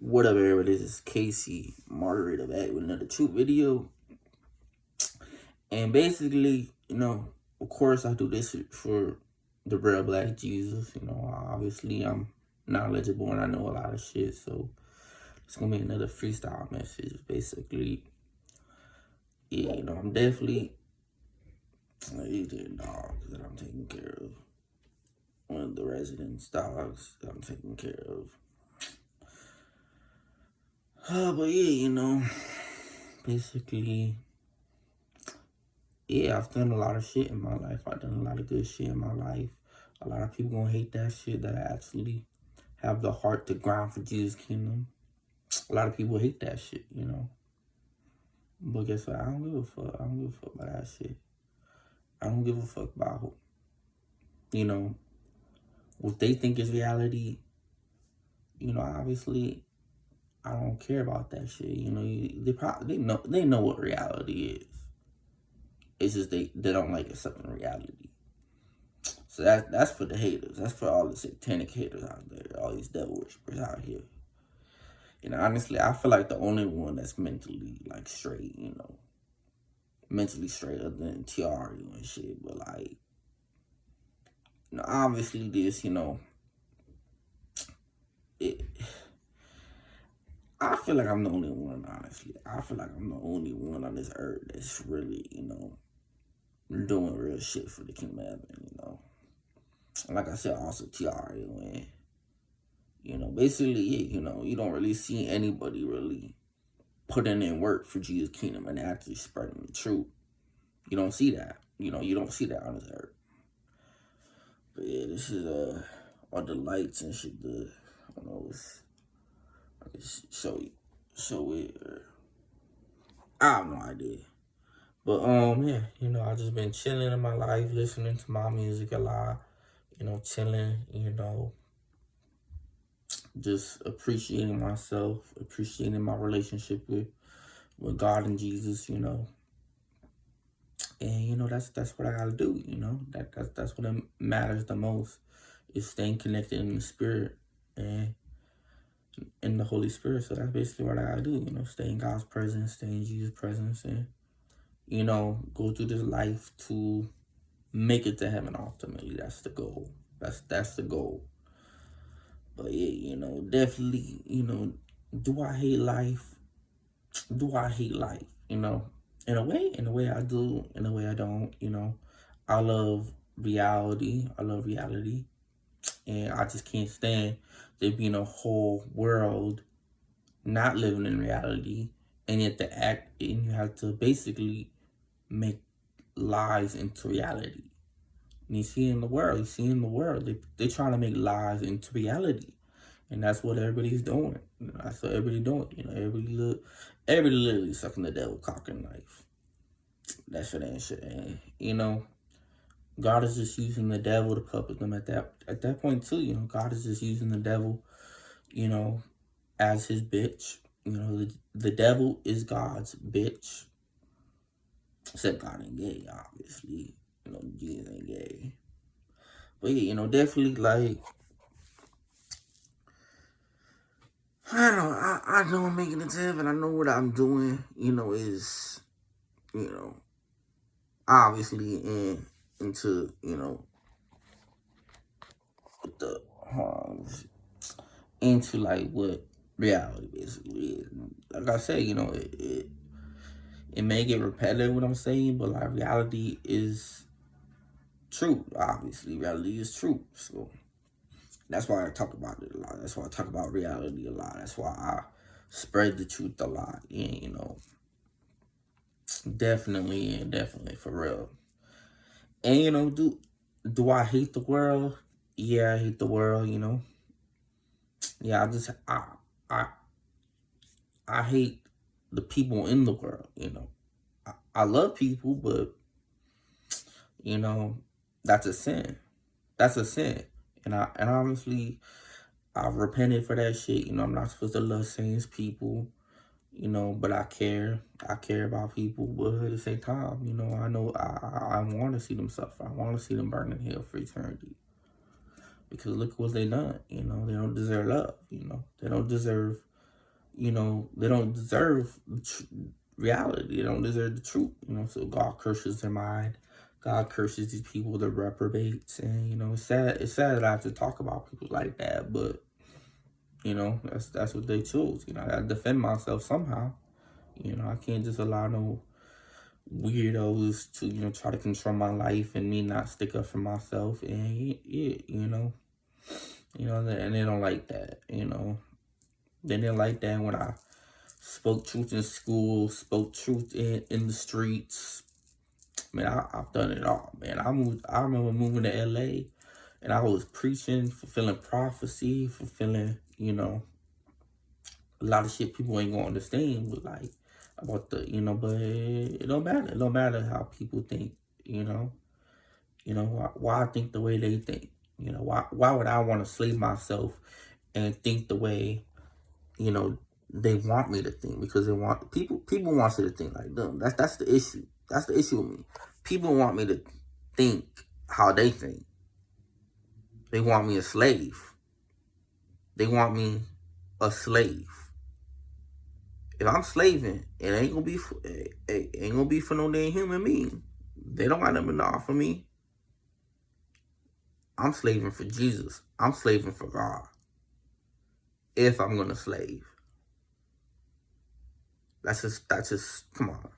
Whatever it is, Casey Margaret back with another true video. And basically, of course I do this for the real black Jesus. Obviously I'm knowledgeable and I know a lot of shit, so it's gonna be another freestyle message. Basically, yeah, I'm definitely these are dogs that I'm taking care of. One of the residents' dogs that I'm taking care of. But yeah, basically, yeah, I've done a lot of shit in my life. I've done a lot of good shit in my life. A lot of people gonna hate that shit that I actually have the heart to grind for Jesus' kingdom. A lot of people hate that shit. But guess what? I don't give a fuck. I don't give a fuck about that shit. I don't give a fuck about you know what they think is reality. Obviously I don't care about that shit. They know what reality is. It's just they don't like accepting reality. So that's for the haters. That's for all the satanic haters out there. All these devil worshippers out here. Honestly, I feel like the only one that's mentally like straight. Mentally straight other than TRU and shit. But like, obviously this, it. I feel like I'm the only one. Honestly, I feel like I'm the only one on this earth that's really, doing real shit for the kingdom of heaven. Like I said, also TRU and basically, yeah, you don't really see anybody really putting in work for Jesus' kingdom and actually spreading the truth. You don't see that. You don't see that on this earth. But yeah, this is all the lights and shit. I don't know. I can show it. I have no idea. But yeah, I just been chilling in my life, listening to my music a lot. Chilling. Just appreciating myself, appreciating my relationship with God and Jesus. And that's what I gotta do. That's what matters the most is staying connected in the spirit and in the Holy Spirit. So that's basically what I gotta do. Stay in God's presence, stay in Jesus' presence, and go through this life to make it to heaven. Ultimately, that's the goal. That's the goal. But yeah, definitely, do I hate life? Do I hate life? In a way I do, in a way I don't. I love reality. I love reality. And I just can't stand there being a whole world not living in reality and yet to act and you have to basically make lies into reality. And you see in the world, they trying to make lies into reality. And that's what everybody's doing. That's what everybody doing. Everybody literally sucking the devil cock and knife. That shit ain't shit. And, God is just using the devil to puppet them at that point too. God is just using the devil, as his bitch. The devil is God's bitch. Except God ain't gay, obviously. Jesus ain't gay. But yeah, definitely like I know I'm making it to heaven. I know what I'm doing, is, obviously into, the into like what reality basically is. Like I said, it may get repetitive what I'm saying, but like reality is true. Obviously, reality is true. So that's why I talk about it a lot. That's why I talk about reality a lot. That's why I spread the truth a lot. And definitely for real. And do I hate the world? Yeah, I hate the world. Yeah, I I hate the people in the world. I love people, but you know that's a sin. That's a sin, and obviously I've repented for that shit. I'm not supposed to love saints people. But I care. I care about people, but at the same time, I know I want to see them suffer. I want to see them burn in hell for eternity. Because look what they done. They don't deserve love. They don't deserve they don't deserve reality. They don't deserve the truth. So God curses their mind. God curses these people, the reprobates, and it's sad. It's sad that I have to talk about people like that, but that's what they choose. I gotta defend myself somehow. I can't just allow no weirdos to try to control my life and me not stick up for myself. And yeah, and they don't like that. They didn't like that when I spoke truth in school, spoke truth in the streets. Man, I've done it all, man. I remember moving to LA and I was preaching, fulfilling prophecy, fulfilling, a lot of shit people ain't gonna understand, but like about the, but it don't matter. It don't matter how people think, why I think the way they think. Why would I want to slave myself and think the way, you know, they want me to think? Because they want people want you to think like them. That's the issue. That's the issue with me. People want me to think how they think. They want me a slave. They want me a slave. If I'm slaving, it ain't gonna be for no damn human being. They don't got nothing to offer me. I'm slaving for Jesus. I'm slaving for God. If I'm gonna slave. That's just come on.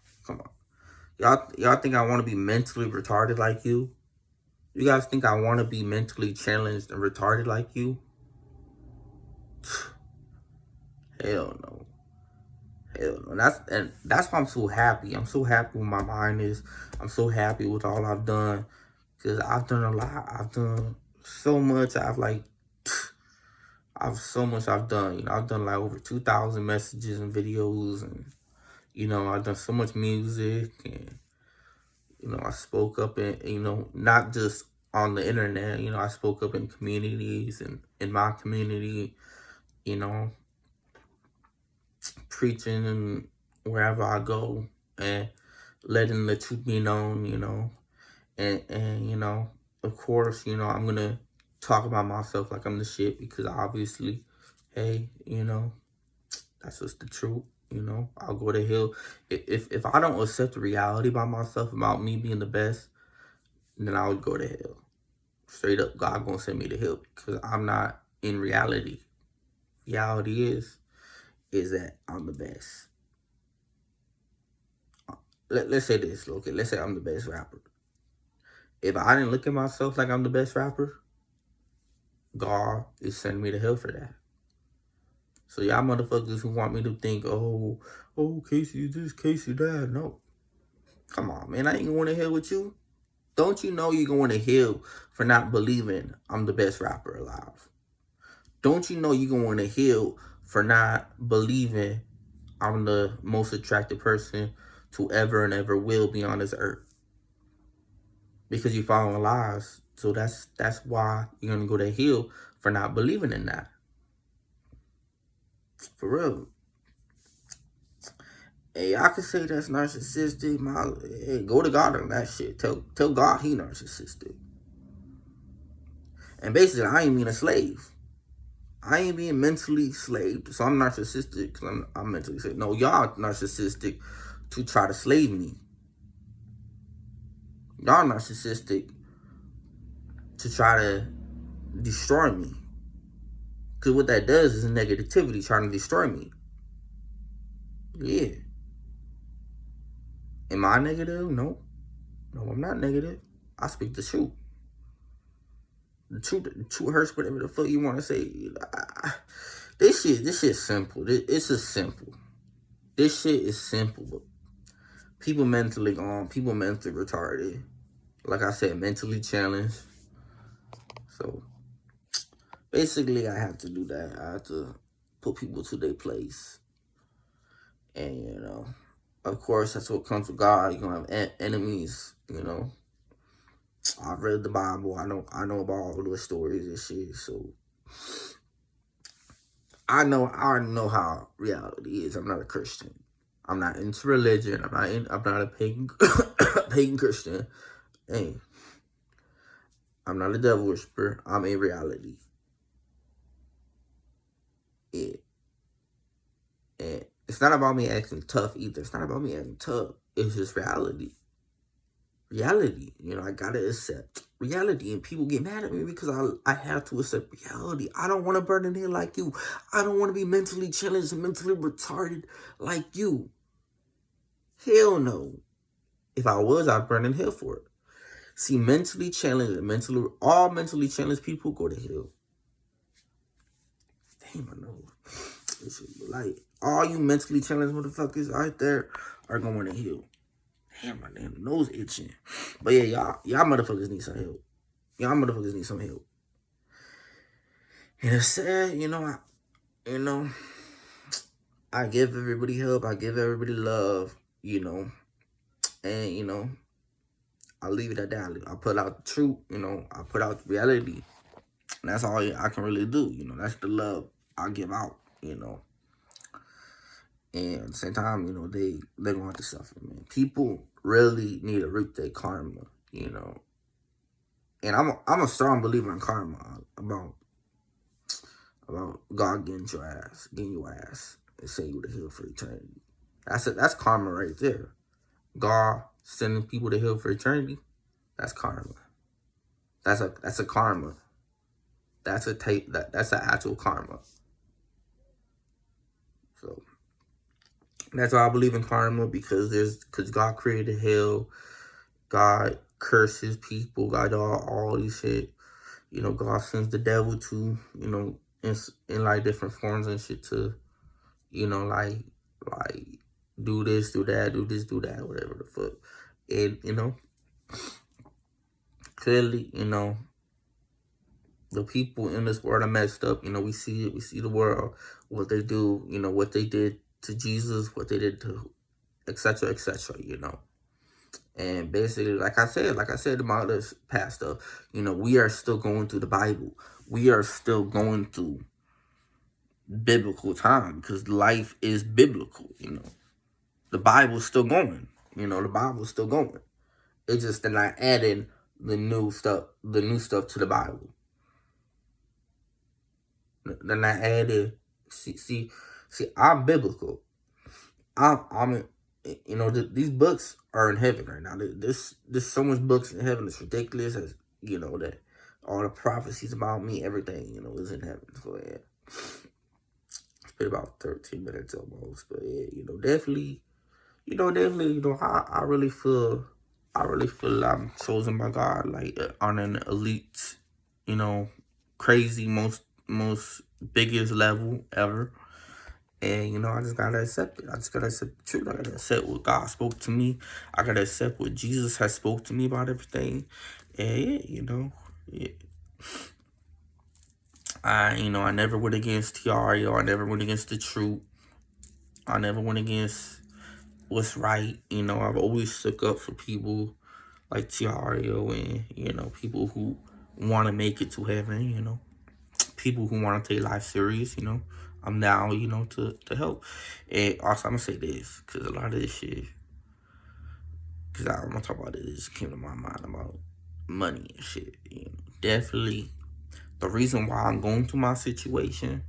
Y'all think I wanna be mentally retarded like you? You guys think I wanna be mentally challenged and retarded like you? Hell no. Hell no. That's why I'm so happy. I'm so happy with my mind is. I'm so happy with all I've done. Because I've done a lot. I've done so much. I've done. I've done like over 2,000 messages and videos, and I've done so much music, and I spoke up in, not just on the internet. I spoke up in communities and in my community, you know, preaching and wherever I go and letting the truth be known, and of course, I'm gonna talk about myself like I'm the shit because obviously, hey, that's just the truth. I'll go to hell if I don't accept the reality about myself about me being the best, then I would go to hell. Straight up, God gonna send me to hell because I'm not in reality. Reality is that I'm the best. Let's say this, okay? Let's say I'm the best rapper. If I didn't look at myself like I'm the best rapper, God is sending me to hell for that. So y'all motherfuckers who want me to think, oh, Casey this, Casey that. No. Come on, man. I ain't going to hell with you. Don't you know you're going to hell for not believing I'm the best rapper alive? Don't you know you're going to hell for not believing I'm the most attractive person to ever and ever will be on this earth? Because you're following lies. So that's why you're going to go to hell for not believing in that. For real. Hey, I could say that's narcissistic. Hey, go to God on that shit. Tell God he narcissistic. And basically, I ain't being a slave. I ain't being mentally slaved. So I'm narcissistic because I'm mentally slave. No, y'all narcissistic to try to slave me. Y'all narcissistic to try to destroy me. Because what that does is negativity trying to destroy me. Yeah. Am I negative? No. No, I'm not negative. I speak the truth. The truth hurts, whatever the fuck you want to say. This shit's simple. It's just simple. This shit is simple. But people mentally retarded. Like I said, mentally challenged. So basically, I have to do that. I have to put people to their place. And of course, that's what comes with God. You're gonna have enemies. I've read the Bible. I know about all those stories and shit. So I already know how reality is. I'm not a Christian. I'm not into religion. I'm not a pagan pagan Christian. Hey, I'm not a devil worshiper. I'm in reality. Yeah. It's not about me acting tough either. It's not about me acting tough. It's just reality. Reality. I gotta accept reality. And people get mad at me because I have to accept reality. I don't want to burn in hell like you. I don't want to be mentally challenged and mentally retarded like you. Hell no. If I was, I'd burn in hell for it. See, mentally challenged and all mentally challenged people go to hell. Damn, I know. Like, all you mentally challenged motherfuckers out there are going to hell. Damn, my damn nose itching. But yeah, y'all motherfuckers need some help. Y'all motherfuckers need some help. And it's sad, I give everybody help. I give everybody love, and, I leave it at that. I put out the truth, I put out the reality. And that's all I can really do, That's the love I give out, And at the same time, they're going to have to suffer, man. People really need to reap their karma, And I'm a strong believer in karma about God getting your ass, and send you to hell for eternity. That's karma right there. God sending people to hell for eternity. That's karma. That's a karma. That's an actual karma. So that's why I believe in karma, because God created hell. God curses people. God all these shit. God sends the devil to, in like different forms and shit to, like do this, do that, do this, do that, whatever the fuck. And, clearly, the people in this world are messed up. We see it. We see the world, what they do, what they did to Jesus, what they did to, etc., etc., And basically, like I said about this past stuff, we are still going through the Bible. We are still going through biblical time, because life is biblical, The Bible's still going. The Bible's still going. It's just they're not adding the new stuff to the Bible. They're not adding. See, I'm biblical. I'm these books are in heaven right now. There's so much books in heaven. It's ridiculous. As that all the prophecies about me, everything is in heaven. So yeah, it's been about 13 minutes almost, but yeah, definitely, I really feel I'm chosen by God, like on an elite, crazy, most biggest level ever. And, I just gotta accept it. I just gotta accept the truth. I gotta accept what God spoke to me. I gotta accept what Jesus has spoke to me about everything. And yeah. I never went against Tiario. I never went against the truth. I never went against what's right. I've always stuck up for people like Tiario and, people who want to make it to heaven, people who want to take life serious, I'm down, to help. And also, I'm going to say this, because a lot of this shit, because I'm going to talk about this came to my mind about money and shit, Definitely, the reason why I'm going through my situation,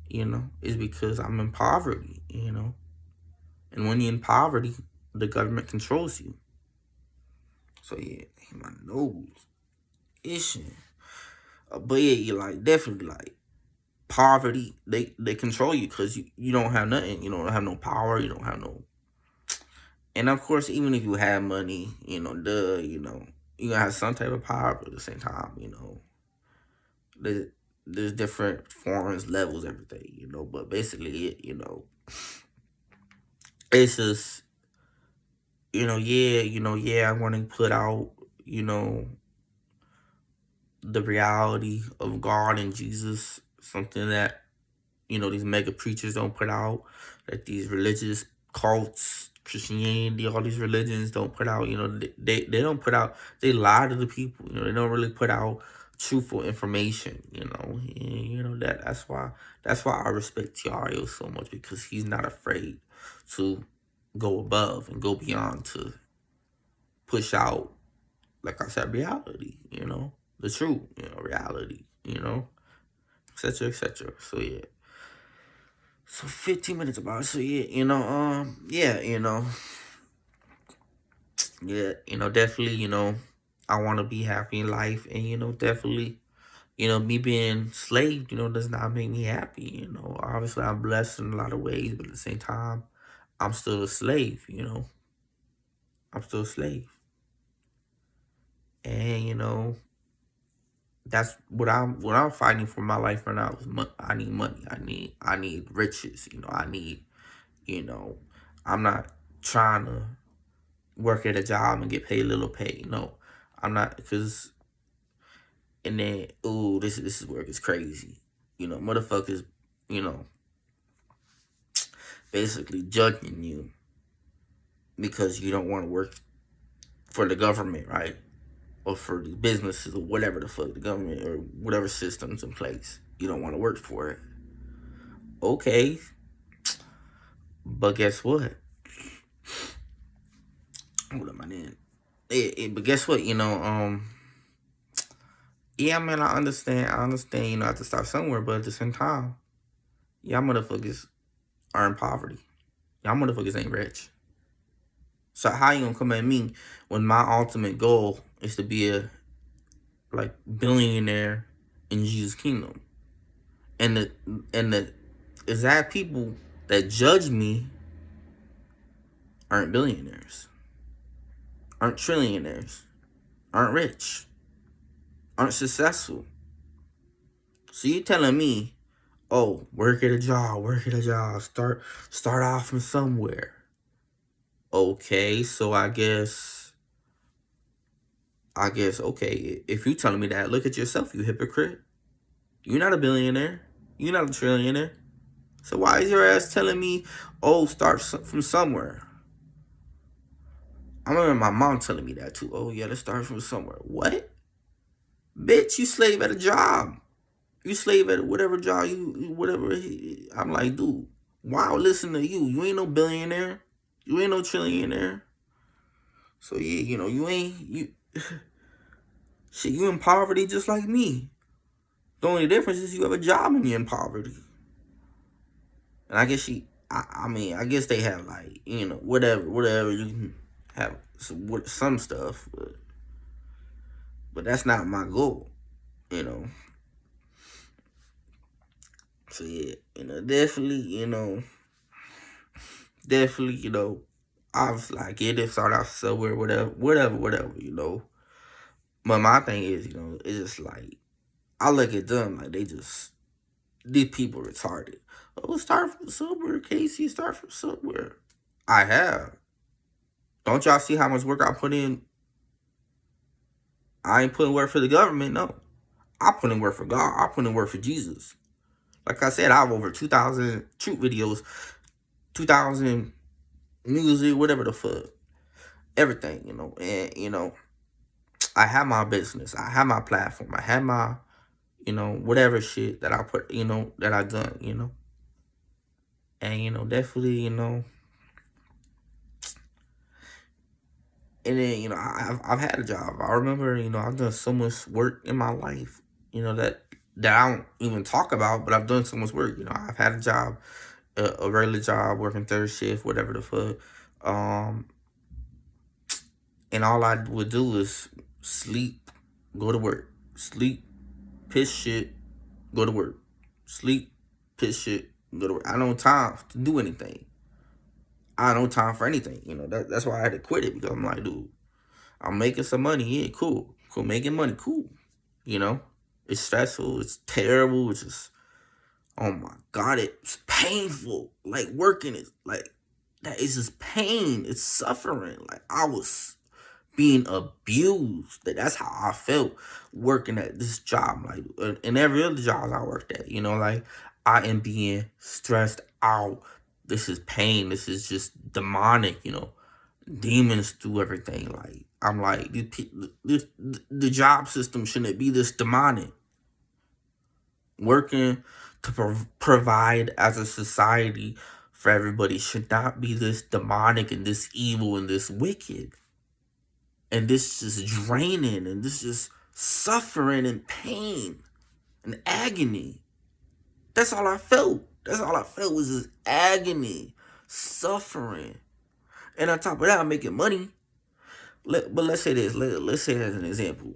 is because I'm in poverty, And when you're in poverty, the government controls you. So, yeah, my nose itching. But yeah, you definitely poverty, they control you, because you don't have nothing. You don't have no power. You don't have no. And of course, even if you have money, you gonna have some type of power, but at the same time, there's different forms, levels, everything, But basically, it's just, yeah, I want to put out, the reality of God and Jesus, something that these mega preachers don't put out, that these religious cults, Christianity, all these religions don't put out. They don't put out. They lie to the people. They don't really put out truthful information. And, that's why I respect Tiario so much, because he's not afraid to go above and go beyond to push out, like I said, reality. The truth. Reality. Etc. etc. So yeah. So 15 minutes about it. So yeah, yeah, yeah, definitely, I want to be happy in life, and definitely, me being slave, does not make me happy. Obviously I'm blessed in a lot of ways, but at the same time, I'm still a slave. I'm still a slave, and that's what I'm fighting for my life right now is I need money. I need riches. I need you know. I'm not trying to work at a job and get paid little pay. No, I'm not, because and then ooh, this is where it's crazy. Motherfuckers, you know, basically judging you because you don't want to work for the government, right? Or for the businesses or whatever the fuck the government or whatever systems in place. You don't want to work for it. Okay, but guess what? What am I in? But guess what? Yeah, man, I understand. I understand. I have to start somewhere, but at the same time, y'all motherfuckers are in poverty. Y'all motherfuckers ain't rich. So how you gonna come at me when my ultimate goal is to be a like billionaire in Jesus' kingdom? And the exact people that judge me aren't billionaires, aren't trillionaires, aren't rich, aren't successful. So you telling me, oh, work at a job, start off from somewhere. Okay, so I guess okay, if you telling me that, look at yourself, you hypocrite. You're not a billionaire. You're not a trillionaire. So why is your ass telling me, oh, start from somewhere? I remember my mom telling me that too. Oh yeah, let's start from somewhere. What? Bitch, you slave at a job. You slave at whatever job whatever. I'm like, dude, wow, listen to you. You ain't no billionaire. You ain't no trillionaire. So yeah, you ain't you. Shit, you in poverty just like me. The only difference is you have a job and you're in poverty. And I guess I mean, I guess they have like, whatever you can have some stuff, but that's not my goal, you know. So yeah, definitely, definitely, I was like, yeah, they start off somewhere, whatever. But my thing is, it's just like I look at them like these people retarded. Oh, start from somewhere, Casey. Start from somewhere. I have. Don't y'all see how much work I put in? I ain't putting work for the government, no. I put in work for God. I put in work for Jesus. Like I said, I have over 2,000 truth videos, 2,000 music, whatever the fuck. Everything, And, I have my business. I have my platform. I have my, whatever shit that I put, that I done. And, definitely, and then I've had a job. I remember I've done so much work in my life. That I don't even talk about, but I've done so much work. I've had a job, a regular job, working third shift, whatever the fuck. And all I would do is sleep, go to work, sleep, piss shit, go to work, sleep, piss shit, go to work. I don't have time to do anything. I don't have time for anything. That's why I had to quit it, because I'm like, dude, I'm making some money. Yeah, cool, making money, cool. You know, it's stressful. It's terrible. It's just, oh my god, it's painful. Like working is like that is just pain. It's suffering. Like I was being abused. That's how I felt working at this job. Like and every other job I worked at. Like I am being stressed out. This is pain. This is just demonic. Demons do everything. Like I'm like the job system shouldn't be this demonic. Working to provide as a society for everybody should not be this demonic and this evil and this wicked. And this is draining and this is suffering and pain and agony. That's all I felt. That's all I felt was just agony, suffering. And on top of that, I'm making money. But let's say this. Let's say as an example.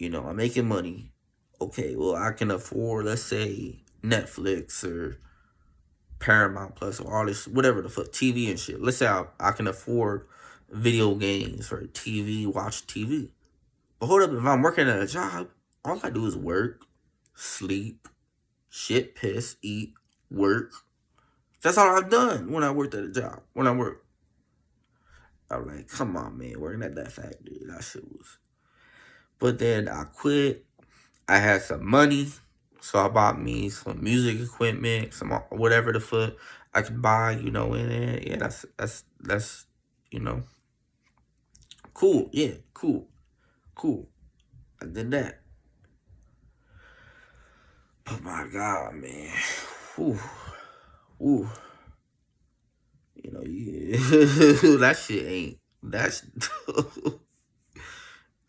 I'm making money. Okay, well, I can afford, let's say, Netflix or Paramount Plus or all this, whatever the fuck, TV and shit. Let's say I can afford video games or TV, watch TV. But hold up, if I'm working at a job, all I do is work, sleep, shit, piss, eat, work. That's all I've done when I worked at a job. When I work, I'm like, come on, man, working at that factory, that shit was. But then I quit. I had some money, so I bought me some music equipment, some whatever the fuck I could buy, and then, yeah, that's cool. Yeah, cool. I did that. Oh my God, man. Whew. Ooh. Yeah. That shit ain't. That's.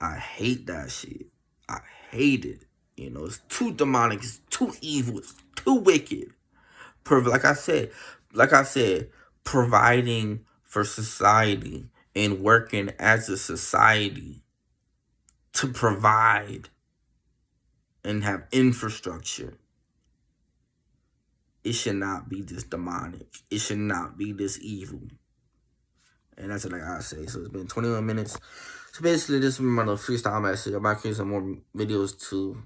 I hate that shit. I hate it. It's too demonic. It's too evil. It's too wicked. Like I said, providing for society and working as a society to provide and have infrastructure. It should not be this demonic. It should not be this evil. And that's what I gotta say. So it's been 21 minutes. So basically, this is my little freestyle message. I might create some more videos to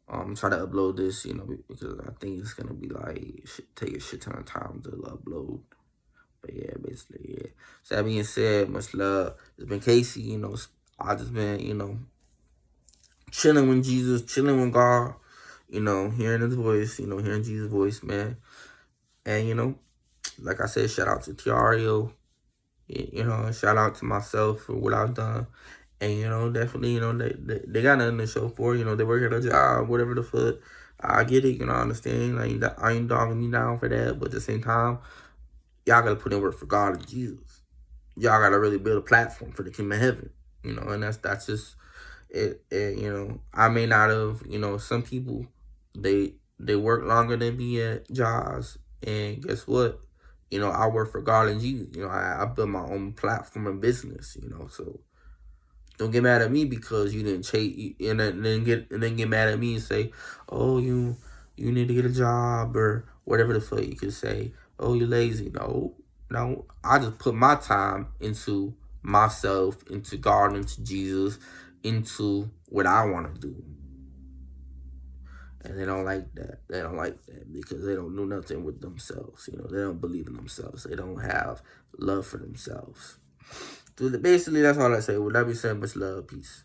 try to upload this, because I think it's gonna be like take a shit ton of time to upload. But yeah, basically, yeah. So that being said, much love. It's been Casey. I just been chilling with Jesus, chilling with God. Hearing His voice. Hearing Jesus' voice, man. And like I said, shout out to Tiario. Shout out to myself for what I've done. And, definitely, they got nothing to show for. They work at a job, whatever the fuck. I get it, I understand. I ain't dogging you down for that. But at the same time, y'all got to put in work for God and Jesus. Y'all got to really build a platform for the kingdom of heaven. And that's just it. I may not have, some people, they work longer than me at jobs. And guess what? I work for God and Jesus. I built my own platform and business, so don't get mad at me because you didn't chase, and then get mad at me and say, "Oh, you need to get a job," or whatever the fuck you could say. "Oh, you're lazy." No. I just put my time into myself, into God, into Jesus, into what I want to do. And they don't like that. They don't like that because they don't do nothing with themselves. They don't believe in themselves. They don't have love for themselves. So basically, that's all I say. With that being said, much love, peace.